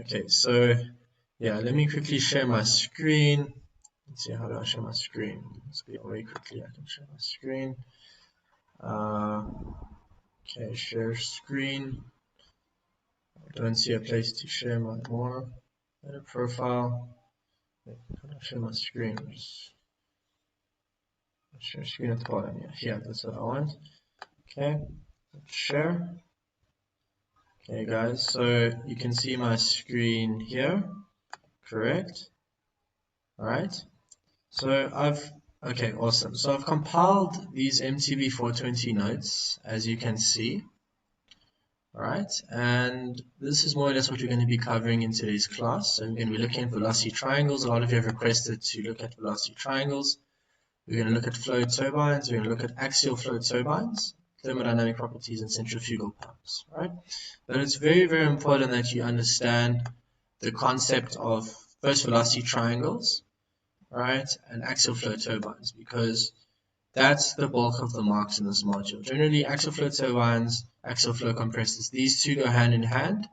Okay, so yeah, let me quickly share my screen. Let's see, how do I share my screen? Let's go very quickly. I can share my screen. Okay, share screen. I don't see a place to share my more. Edit profile. How do I share my screen? Just share screen at the bottom. Yeah, that's what I want. Okay, share. Okay, guys, so you can see my screen here, correct? All right. So okay, awesome. So I've compiled these MTV 420 notes, as you can see. All right, and this is more or less what we're going to be covering in today's class. So we're going to be looking at velocity triangles. A lot of you have requested to look at velocity triangles. We're going to look at flow turbines. We're going to look at axial flow turbines, thermodynamic properties, and centrifugal pumps. Right? But it's very, very important that you understand the concept of first velocity triangles, right, and axial flow turbines, because that's the bulk of the marks in this module. Generally, axial flow turbines, axial flow compressors, these two go hand in hand,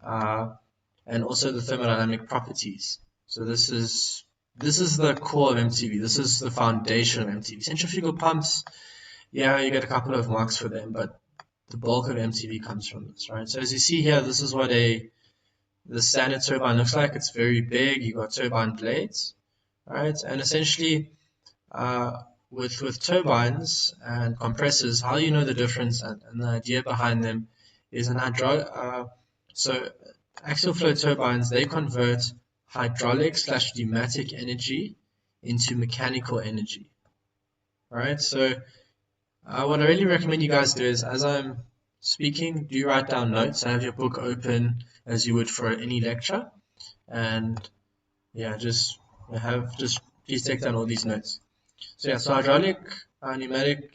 and also the thermodynamic properties. So this is the core of MTV. This is the foundation of MTV. Centrifugal pumps, yeah, you get a couple of marks for them, but the bulk of MTV comes from this, right? So as you see here, this is what the standard turbine looks like. It's very big. You've got turbine blades, right? And essentially, with turbines and compressors, how you know the difference and the idea behind them is so axial flow turbines, they convert hydraulic/pneumatic energy into mechanical energy. Right? So what I really recommend you guys do is, as I'm speaking, do write down notes. Have your book open as you would for any lecture, and yeah, please take down all these notes. So yeah, so hydraulic/pneumatic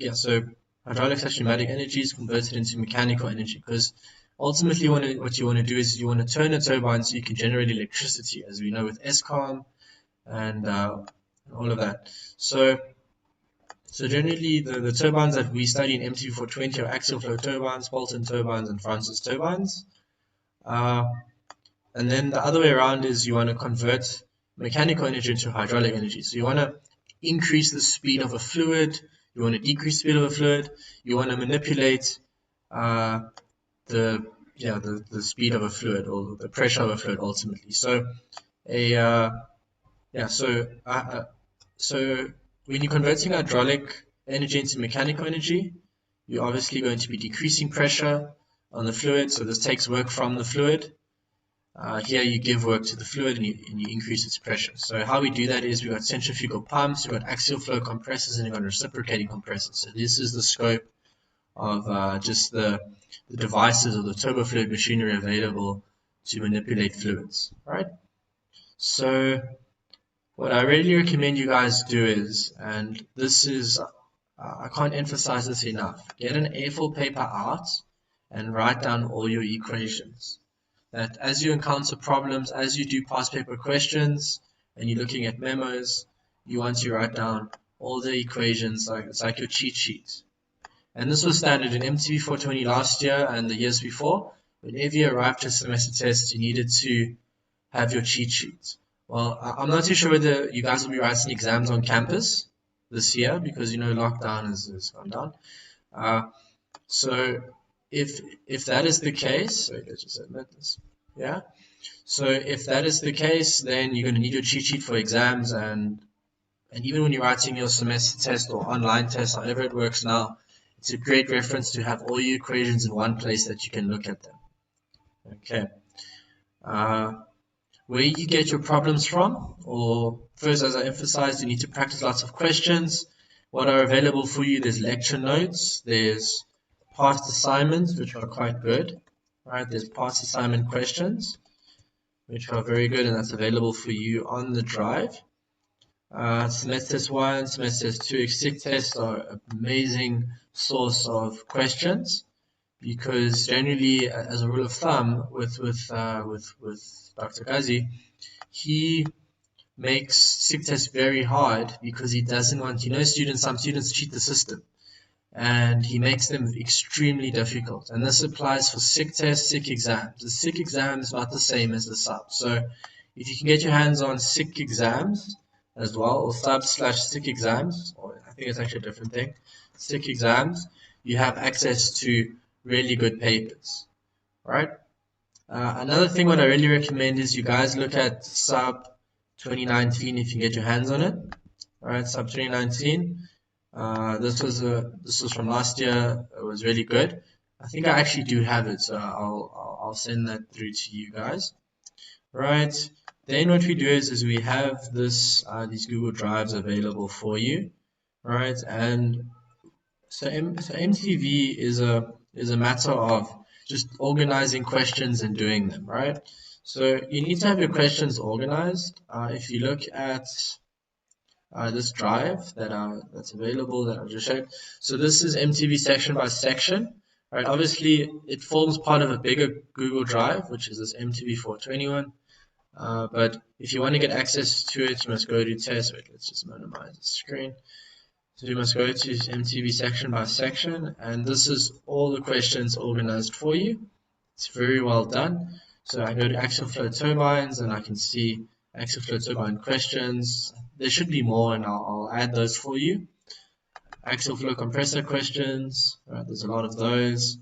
energy is converted into mechanical energy, because ultimately what you want to do is you want to turn a turbine so you can generate electricity, as we know with ESCOM and all of that. So generally the turbines that we study in MTV 420 are axial flow turbines, Bolton turbines, and Francis turbines. And then the other way around is you want to convert mechanical energy into hydraulic energy. So you want to increase the speed of a fluid, you want to decrease the speed of a fluid, you want to manipulate the speed of a fluid, or the pressure of a fluid ultimately. So so when you're converting hydraulic energy into mechanical energy, you're obviously going to be decreasing pressure on the fluid, so this takes work from the fluid. Here you give work to the fluid and you increase its pressure. So how we do that is we've got centrifugal pumps, we've got axial flow compressors, and we've got reciprocating compressors. So this is the scope of just the devices or the turbofluid machinery available to manipulate fluids. Right? So what I really recommend you guys do is, and this is, I can't emphasize this enough, get an A4 paper out and write down all your equations. That as you encounter problems, as you do past paper questions, and you're looking at memos, you want to write down all the equations, it's like your cheat sheet. And this was standard in MTV 420 last year and the years before. Whenever you arrived to a semester test, you needed to have your cheat sheet. Well, I'm not too sure whether you guys will be writing exams on campus this year, because lockdown has gone down. So if that is the case, let's just admit this. Yeah. So if that is the case, then you're going to need your cheat sheet for exams, and even when you're writing your semester test or online test, however it works now, it's a great reference to have all your equations in one place that you can look at them. Okay. Where you get your problems from, or first, as I emphasized, you need to practice lots of questions. What are available for you? There's lecture notes, there's past assignments, which are quite good, right? There's past assignment questions, which are very good, and that's available for you on the drive. Semester test 1, semester test 2, exit tests are an amazing source of questions, because generally, as a rule of thumb, with Dr. Kazi, he makes SIG tests very hard because he doesn't want, some students cheat the system. and he makes them extremely difficult. And this applies for SIC tests, SIC exams. The SIC exam is not the same as the sub. So if you can get your hands on SIC exams as well, or sub/SIC exams, or I think it's actually a different thing, SIC exams, you have access to really good papers, right? Another thing what I really recommend is you guys look at sub 2019 if you can get your hands on it. All right, sub 2019. This was from last year. It was really good. I think I actually do have it, so I'll send that through to you guys. Right. Then what we do is we have these Google Drives available for you. Right, and so MTV is a matter of just organizing questions and doing them, right? So you need to have your questions organized. If you look at this drive that's available that I just showed, so this is MTV section by section, right? Obviously, it forms part of a bigger Google Drive, which is this MTV 421. But if you want to get access to it, you must go to test. Wait, let's just minimize the screen. So you must go to MTV section by section, and this is all the questions organized for you. It's very well done. So I go to axial flow turbines, and I can see axial flow turbine questions. There should be more, and I'll add those for you. Axial flow compressor questions, right, there's a lot of those.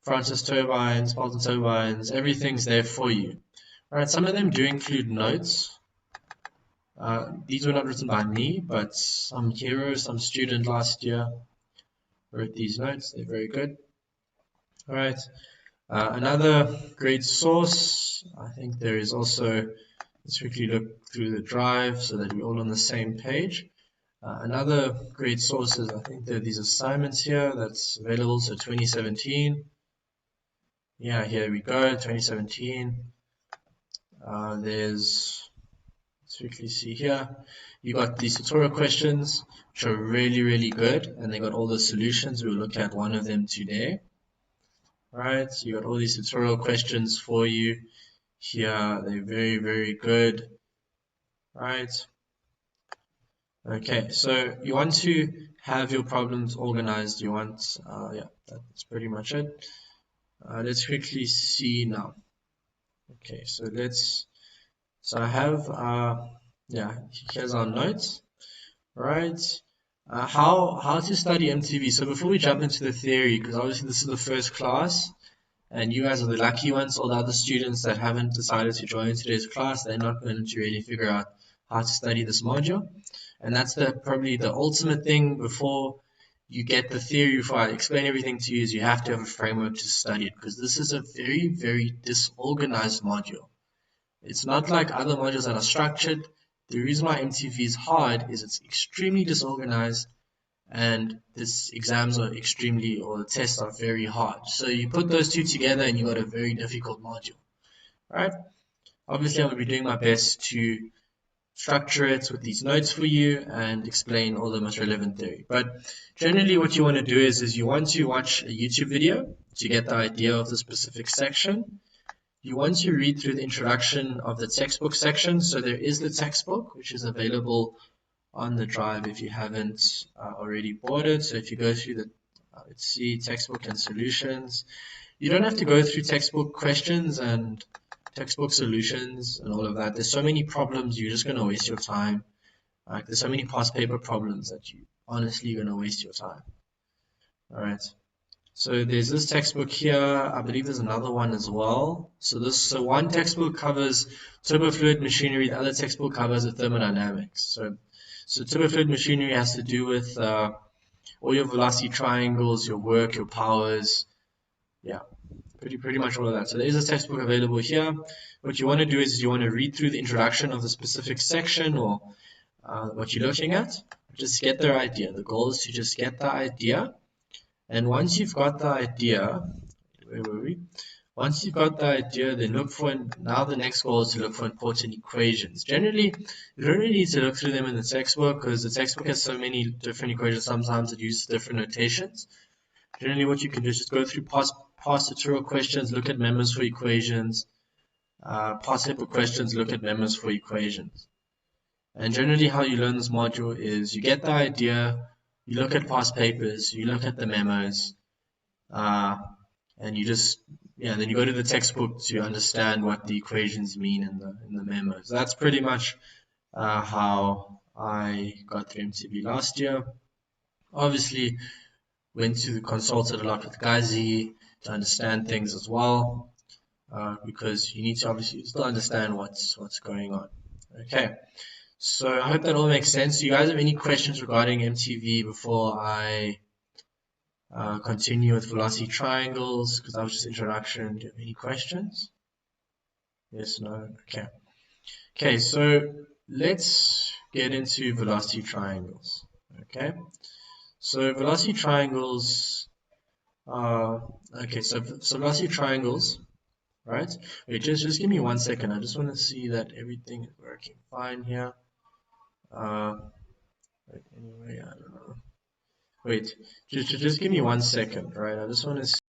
Francis turbines, Bolton turbines, everything's there for you. All right, some of them do include notes. These were not written by me, but some hero, some student last year wrote these notes. They're very good. All right. Another great source, I think there is also, let's quickly look through the drive so that we're all on the same page. Another great source is, I think there are these assignments here that's available, so 2017. Yeah, here we go, 2017. Let's quickly see here. You got these tutorial questions, which are really, really good, and they got all the solutions. We'll look at one of them today. Right, so you got all these tutorial questions for you here. They're very, very good. Right. Okay, so you want to have your problems organized. You want, yeah, that's pretty much it. Let's quickly see now. Okay, so I have, yeah, here's our notes, right? How to study MTV. So before we jump into the theory, because obviously this is the first class, and you guys are the lucky ones. All the other students that haven't decided to join today's class, they're not going to really figure out how to study this module. And that's probably the ultimate thing before you get the theory, before I explain everything to you, is you have to have a framework to study it, because this is a very, very disorganized module. It's not like other modules that are structured. The reason why MTV is hard is it's extremely disorganized, and these exams are extremely, or the tests are very hard. So you put those two together and you got a very difficult module, right? Obviously, I'm going to be doing my best to structure it with these notes for you and explain all the most relevant theory. But generally what you want to do is you want to watch a YouTube video to get the idea of the specific section. You want to read through the introduction of the textbook section. So there is the textbook, which is available on the drive if you haven't already bought it. So if you go through the, let's see, textbook and solutions, you don't have to go through textbook questions and textbook solutions and all of that. There's so many problems, you're just going to waste your time. There's so many past paper problems that you honestly going to waste your time. All right. So there's this textbook here. I believe there's another one as well. So one textbook covers turbofluid machinery. The other textbook covers the thermodynamics. So turbofluid machinery has to do with all your velocity triangles, your work, your powers. Yeah, pretty much all of that. So there is a textbook available here. What you want to do is you want to read through the introduction of the specific section or what you're looking at. Just get their idea. The goal is to just get the idea. And once you've got the idea, where were we? Once you've got the idea, then look for, now the next goal is to look for important equations. Generally, you don't really need to look through them in the textbook because the textbook has so many different equations. Sometimes it uses different notations. Generally, what you can do is just go through past tutorial questions, look at members for equations, past paper questions, look at members for equations. And generally, how you learn this module is you get the idea, you look at past papers, you look at the memos, and you just then you go to the textbook to understand what the equations mean in the memos. That's pretty much how I got through MTV last year. Obviously, consulted a lot with Gazi to understand things as well, because you need to obviously still understand what's going on. Okay, so I hope that all makes sense. Do you guys have any questions regarding MTV before I continue with velocity triangles? Because that was just introduction. Do you have any questions? Yes, no? Okay. Okay, so let's get into velocity triangles. Okay, so velocity triangles okay, so velocity triangles, right? Wait, just give me 1 second. I just want to see that everything is working fine here. Anyway, I don't know. Wait, just give me 1 second, right? I just want to